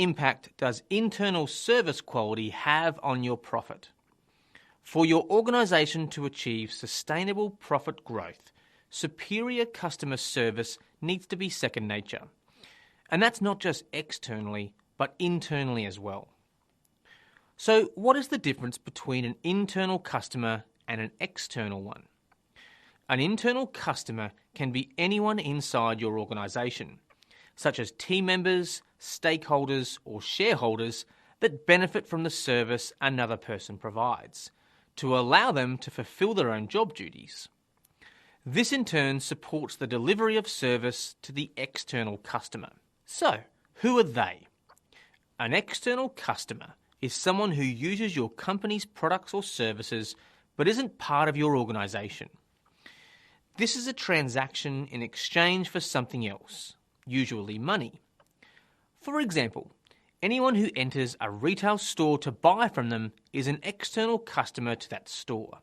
impact does internal service quality have on your profit? For your organisation to achieve sustainable profit growth, superior customer service needs to be second nature. And that's not just externally, but internally as well. So what is the difference between an internal customer and an external one? An internal customer can be anyone inside your organisation, such as team members, stakeholders or shareholders that benefit from the service another person provides, to allow them to fulfil their own job duties. This in turn supports the delivery of service to the external customer. So, who are they? An external customer is someone who uses your company's products or services but isn't part of your organisation. This is a transaction in exchange for something else, usually money. For example, anyone who enters a retail store to buy from them is an external customer to that store.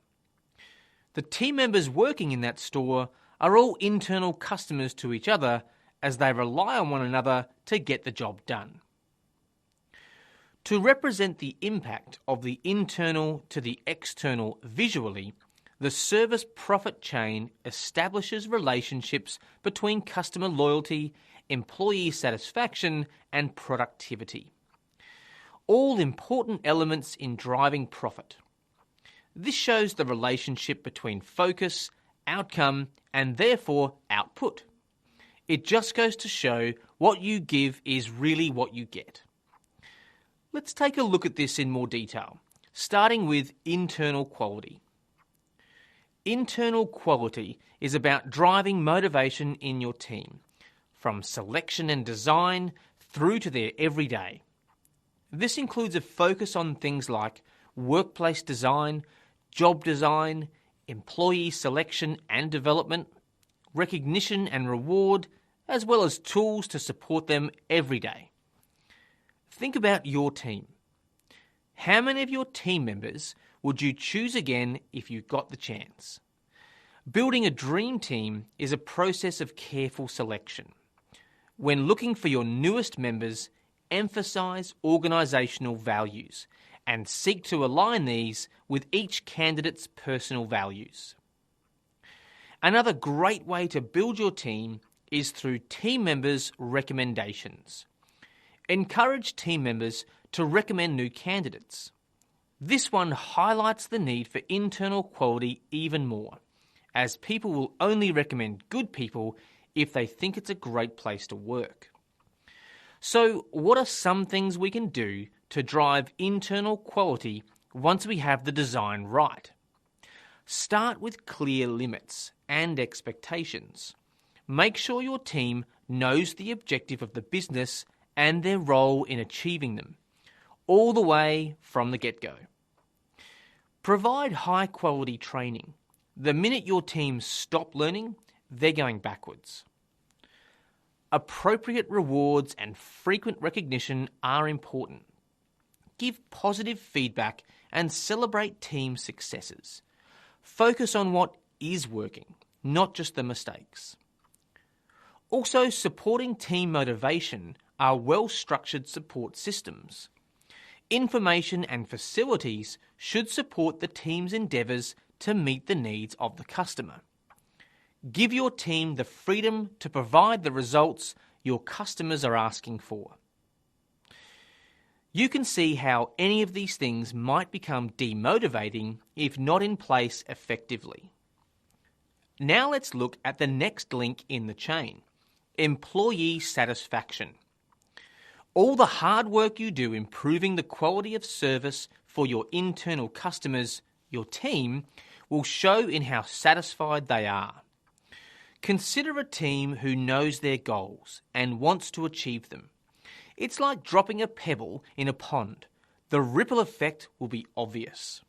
The team members working in that store are all internal customers to each other as they rely on one another to get the job done. To represent the impact of the internal to the external visually, the service profit chain establishes relationships between customer loyalty, employee satisfaction, and productivity. All important elements in driving profit. This shows the relationship between focus, outcome, and therefore output. It just goes to show what you give is really what you get. Let's take a look at this in more detail, starting with internal quality. Internal quality is about driving motivation in your team, from selection and design through to their everyday. This includes a focus on things like workplace design, job design, employee selection and development, recognition and reward, as well as tools to support them every day. Think about your team. How many of your team members would you choose again if you got the chance? Building a dream team is a process of careful selection. When looking for your newest members, emphasise organisational values and seek to align these with each candidate's personal values. Another great way to build your team is through team members' recommendations. Encourage team members to recommend new candidates. This one highlights the need for internal quality even more, as people will only recommend good people if they think it's a great place to work. So, what are some things we can do to drive internal quality once we have the design right? Start with clear limits and expectations. Make sure your team knows the objective of the business and their role in achieving them, all the way from the get-go. Provide high-quality training. The minute your team stop learning, they're going backwards. Appropriate rewards and frequent recognition are important. Give positive feedback and celebrate team successes. Focus on what is working, not just the mistakes. Also, supporting team motivation are well-structured support systems. Information and facilities should support the team's endeavours to meet the needs of the customer. Give your team the freedom to provide the results your customers are asking for. You can see how any of these things might become demotivating if not in place effectively. Now let's look at the next link in the chain, employee satisfaction. All the hard work you do improving the quality of service for your internal customers, your team, will show in how satisfied they are. Consider a team who knows their goals and wants to achieve them. It's like dropping a pebble in a pond. The ripple effect will be obvious.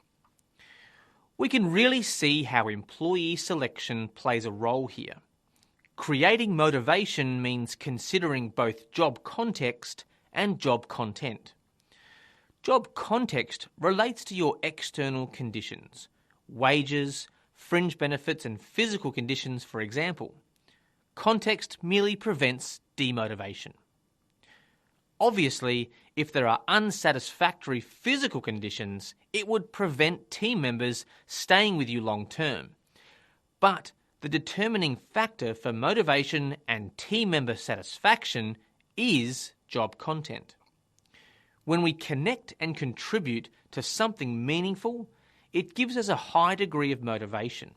We can really see how employee selection plays a role here. Creating motivation means considering both job context and job content. Job context relates to your external conditions, wages, fringe benefits and physical conditions, for example. Context merely prevents demotivation. Obviously, if there are unsatisfactory physical conditions, it would prevent team members staying with you long term. But the determining factor for motivation and team member satisfaction is job content. When we connect and contribute to something meaningful, it gives us a high degree of motivation.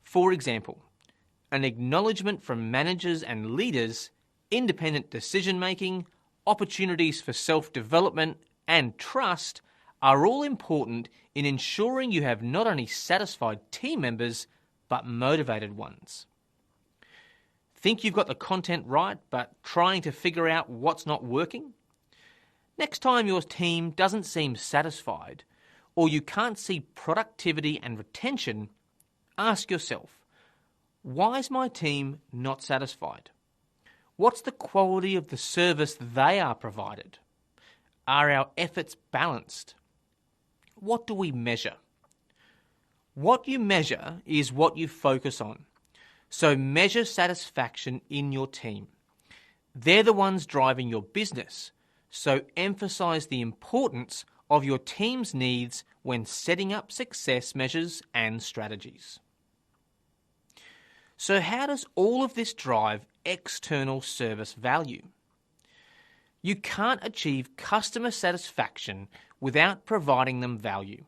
For example, an acknowledgement from managers and leaders, independent decision-making, opportunities for self-development, and trust are all important in ensuring you have not only satisfied team members, but motivated ones. Think you've got the content right, but trying to figure out what's not working? Next time your team doesn't seem satisfied, or you can't see productivity and retention, ask yourself, why is my team not satisfied? What's the quality of the service they are provided? Are our efforts balanced? What do we measure? What you measure is what you focus on. So measure satisfaction in your team. They're the ones driving your business, so emphasize the importance of your team's needs when setting up success measures and strategies. So how does all of this drive external service value? You can't achieve customer satisfaction without providing them value.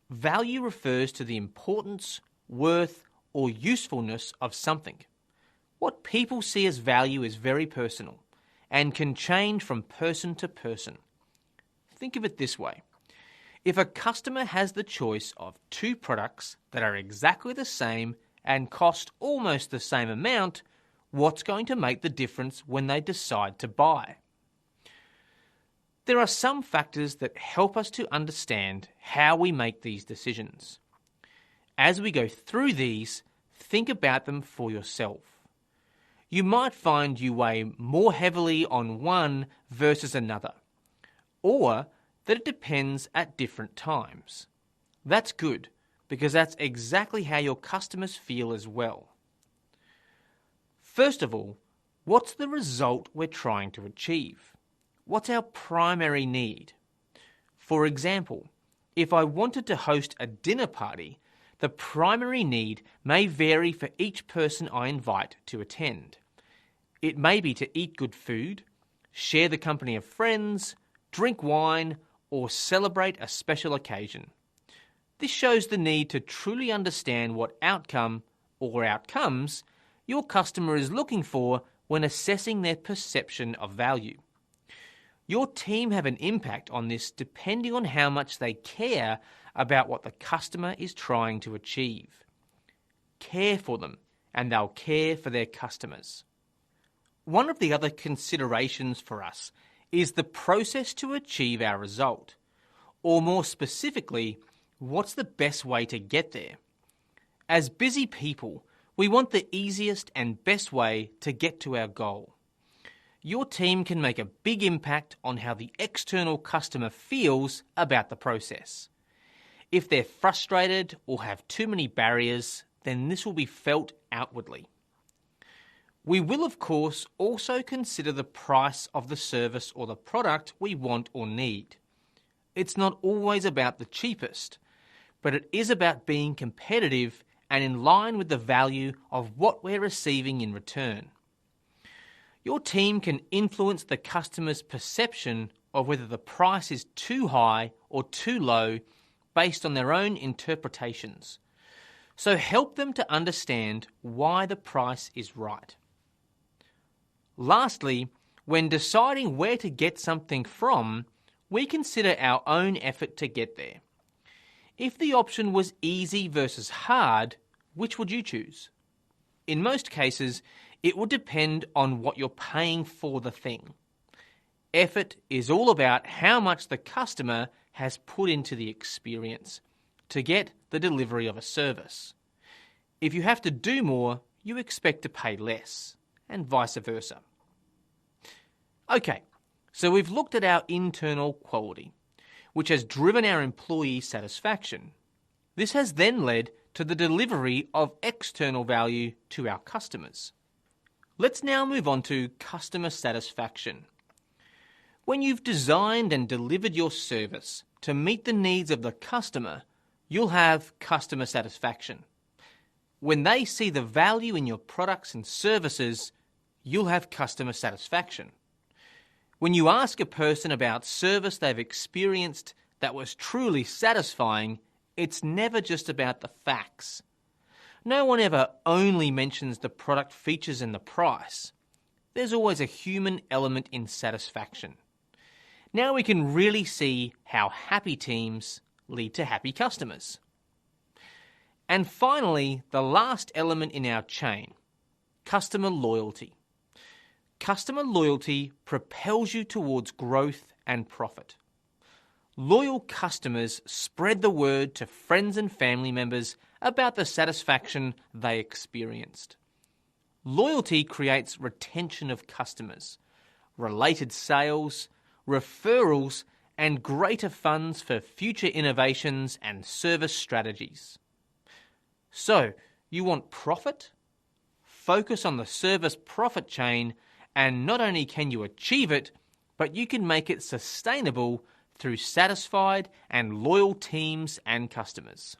Value refers to the importance, worth, or usefulness of something. What people see as value is very personal and can change from person to person. Think of it this way. If a customer has the choice of two products that are exactly the same and cost almost the same amount, what's going to make the difference when they decide to buy? There are some factors that help us to understand how we make these decisions. As we go through these, think about them for yourself. You might find you weigh more heavily on one versus another, or that it depends at different times. That's good, because that's exactly how your customers feel as well. First of all, what's the result we're trying to achieve? What's our primary need? For example, if I wanted to host a dinner party, the primary need may vary for each person I invite to attend. It may be to eat good food, share the company of friends, drink wine, or celebrate a special occasion. This shows the need to truly understand what outcome or outcomes your customer is looking for when assessing their perception of value. Your team have an impact on this depending on how much they care about what the customer is trying to achieve. Care for them, and they'll care for their customers. One of the other considerations for us is the process to achieve our result, or more specifically, what's the best way to get there? As busy people, we want the easiest and best way to get to our goal. Your team can make a big impact on how the external customer feels about the process. If they're frustrated or have too many barriers, then this will be felt outwardly. We will, of course, also consider the price of the service or the product we want or need. It's not always about the cheapest, but it is about being competitive and in line with the value of what we're receiving in return. Your team can influence the customer's perception of whether the price is too high or too low based on their own interpretations. So help them to understand why the price is right. Lastly, when deciding where to get something from, we consider our own effort to get there. If the option was easy versus hard, which would you choose? In most cases, it would depend on what you're paying for the thing. Effort is all about how much the customer has put into the experience to get the delivery of a service. If you have to do more, you expect to pay less, and vice versa. Okay, so we've looked at our internal quality, which has driven our employee satisfaction. This has then led to the delivery of external value to our customers. Let's now move on to customer satisfaction. When you've designed and delivered your service to meet the needs of the customer, you'll have customer satisfaction. When they see the value in your products and services, you'll have customer satisfaction. When you ask a person about service they've experienced that was truly satisfying, it's never just about the facts. No one ever only mentions the product features and the price. There's always a human element in satisfaction. Now we can really see how happy teams lead to happy customers. And finally, the last element in our chain, customer loyalty. Customer loyalty propels you towards growth and profit. Loyal customers spread the word to friends and family members about the satisfaction they experienced. Loyalty creates retention of customers, related sales, referrals, and greater funds for future innovations and service strategies. So, you want profit? Focus on the service profit chain, and not only can you achieve it, but you can make it sustainable through satisfied and loyal teams and customers.